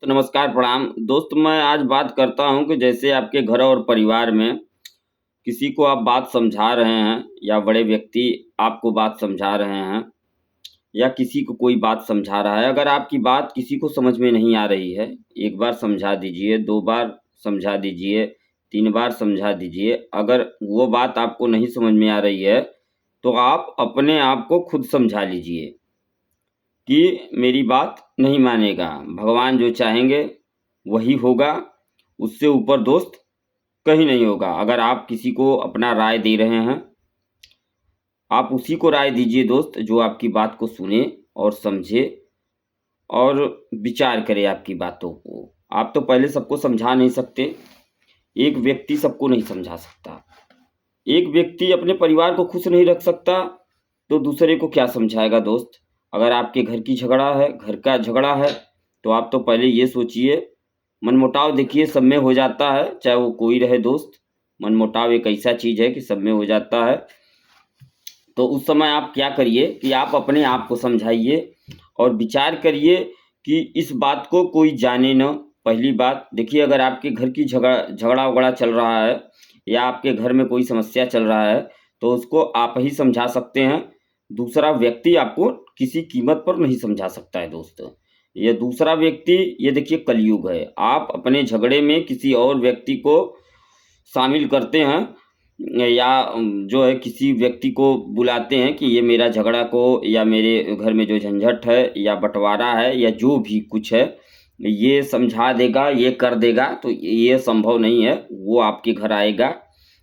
तो नमस्कार, प्रणाम। दोस्त मैं आज बात करता हूँ कि जैसे आपके घर और परिवार में किसी को आप बात समझा रहे हैं या बड़े व्यक्ति आपको बात समझा रहे हैं या किसी को कोई बात समझा रहा है, अगर आपकी बात किसी को समझ में नहीं आ रही है, 1 बार समझा दीजिए, 2 बार समझा दीजिए, 3 बार समझा दीजिए। अगर वो बात आपको नहीं समझ में आ रही है, तो आप अपने आप को खुद समझा लीजिए कि मेरी बात नहीं मानेगा, भगवान जो चाहेंगे वही होगा, उससे ऊपर दोस्त कहीं नहीं होगा। अगर आप किसी को अपना राय दे रहे हैं, आप उसी को राय दीजिए दोस्त जो आपकी बात को सुने और समझे और विचार करे आपकी बातों को। आप तो पहले सबको समझा नहीं सकते, एक व्यक्ति सबको नहीं समझा सकता। एक व्यक्ति अपने परिवार को खुश नहीं रख सकता, तो दूसरे को क्या समझाएगा दोस्त? अगर आपके घर का झगड़ा है, तो आप तो पहले ये सोचिए, मनमुटाव देखिए सब में हो जाता है, चाहे वो कोई रहे दोस्त। मनमुटाव एक ऐसा चीज़ है कि सब में हो जाता है। तो उस समय आप क्या करिए कि आप अपने आप को समझाइए और विचार करिए कि इस बात को कोई जाने ना। पहली बात देखिए, अगर आपके घर की झगड़ा-वगड़ा चल रहा है या आपके घर में कोई समस्या चल रहा है, तो उसको आप ही समझा सकते हैं। दूसरा व्यक्ति आपको किसी कीमत पर नहीं समझा सकता है दोस्त। ये दूसरा व्यक्ति, ये देखिए कलयुग है। आप अपने झगड़े में किसी और व्यक्ति को शामिल करते हैं या जो है किसी व्यक्ति को बुलाते हैं कि ये मेरा झगड़ा को या मेरे घर में जो झंझट है या बँटवारा है या जो भी कुछ है, ये समझा देगा, ये कर देगा, तो ये संभव नहीं है। वो आपके घर आएगा,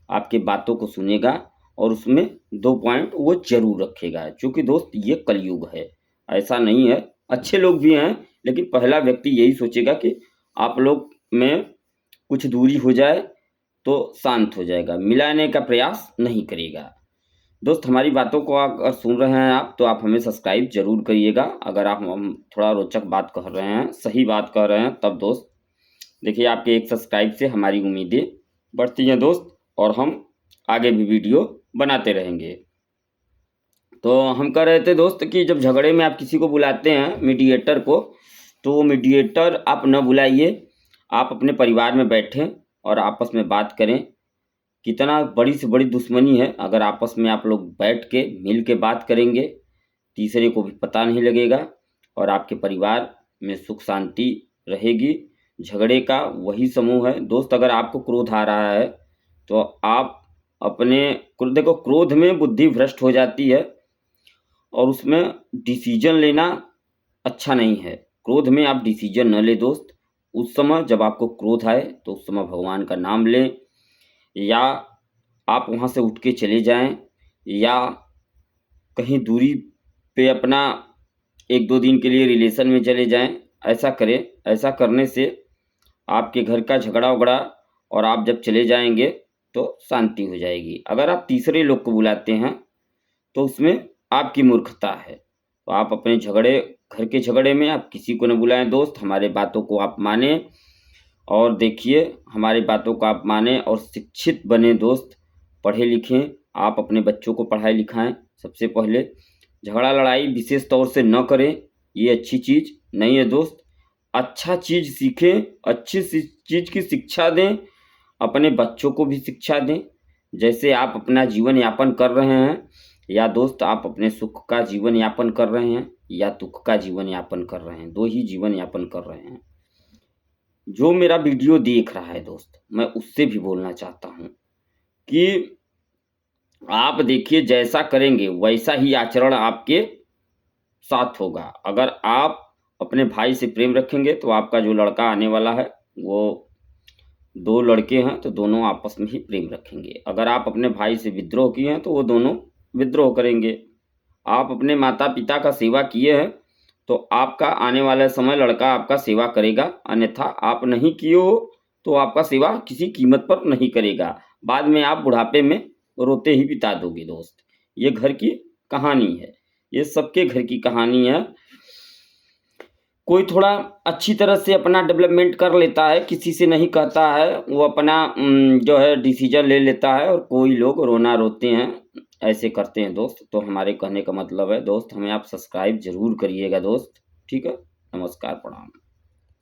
आपकी बातों को सुनेगा और उसमें 2 पॉइंट वो ज़रूर रखेगा। चूँकि दोस्त ये कलयुग है, ऐसा नहीं है, अच्छे लोग भी हैं, लेकिन पहला व्यक्ति यही सोचेगा कि आप लोग में कुछ दूरी हो जाए तो शांत हो जाएगा, मिलाने का प्रयास नहीं करेगा। दोस्त हमारी बातों को अगर सुन रहे हैं आप, तो आप हमें सब्सक्राइब ज़रूर करिएगा। अगर आप हम थोड़ा रोचक बात कह रहे हैं, सही बात कह रहे हैं, तब दोस्त देखिए आपके एक सब्सक्राइब से हमारी उम्मीदें बढ़ती हैं दोस्त, और हम आगे भी वीडियो बनाते रहेंगे। तो हम कह रहे थे दोस्त कि जब झगड़े में आप किसी को बुलाते हैं मीडिएटर को, तो वो मीडिएटर आप न बुलाइए, आप अपने परिवार में बैठें और आपस में बात करें। कितना बड़ी से बड़ी दुश्मनी है, अगर आपस में आप लोग बैठ के मिल के बात करेंगे, तीसरे को भी पता नहीं लगेगा और आपके परिवार में सुख शांति रहेगी। झगड़े का वही समूह है दोस्त। अगर आपको क्रोध आ रहा है, तो आप अपने देखो, क्रोध में बुद्धि भ्रष्ट हो जाती है और उसमें डिसीजन लेना अच्छा नहीं है। क्रोध में आप डिसीजन न लें दोस्त। उस समय जब आपको क्रोध आए, तो उस समय भगवान का नाम लें या आप वहाँ से उठ के चले जाएँ या कहीं दूरी पे अपना 1-2 दिन के लिए रिलेशन में चले जाएँ, ऐसा करें। ऐसा करने से आपके घर का झगड़ा-वगड़ा और आप जब चले जाएँगे, तो शांति हो जाएगी। अगर आप तीसरे लोग को बुलाते हैं, तो उसमें आपकी मूर्खता है। तो आप अपने घर के झगड़े में आप किसी को न बुलाएँ दोस्त, हमारे बातों को आप मानें और देखिए हमारी बातों को आप मानें और शिक्षित बनें दोस्त, पढ़ें-लिखें, आप अपने बच्चों को पढ़ाएँ-लिखाएँ सबसे पहले। झगड़ा-लड़ाई विशेष तौर से न करें, ये अच्छी चीज़ नहीं है दोस्त। अच्छा चीज़ सीखें, अच्छी चीज़ की शिक्षा दें, अपने बच्चों को भी शिक्षा दें। जैसे आप अपना जीवन यापन कर रहे हैं, या दोस्त आप अपने सुख का जीवन यापन कर रहे हैं या दुःख का जीवन यापन कर रहे हैं, 2 ही जीवन यापन कर रहे हैं। जो मेरा वीडियो देख रहा है दोस्त, मैं उससे भी बोलना चाहता हूँ कि आप देखिए जैसा करेंगे वैसा ही आचरण आपके साथ होगा। अगर आप अपने भाई से प्रेम रखेंगे, तो आपका जो लड़का आने वाला है, वो 2 लड़के हैं तो दोनों आपस में ही प्रेम रखेंगे। अगर आप अपने भाई से विद्रोह किए हैं, तो वो दोनों विद्रोह करेंगे। आप अपने माता-पिता का सेवा किए हैं, तो आपका आने वाला समय लड़का आपका सेवा करेगा, अन्यथा आप नहीं किए हो, तो आपका सेवा किसी कीमत पर नहीं करेगा। बाद में आप बुढ़ापे में रोते ही बिता दोगे दोस्त। ये घर की कहानी है, ये सबके घर की कहानी है। कोई थोड़ा अच्छी तरह से अपना डेवलपमेंट कर लेता है, किसी से नहीं कहता है, वो अपना जो है डिसीज़न ले लेता है और कोई लोग रोना रोते हैं, ऐसे करते हैं दोस्त। तो हमारे कहने का मतलब है दोस्त, हमें आप सब्सक्राइब ज़रूर करिएगा दोस्त, ठीक है? नमस्कार, प्रणाम।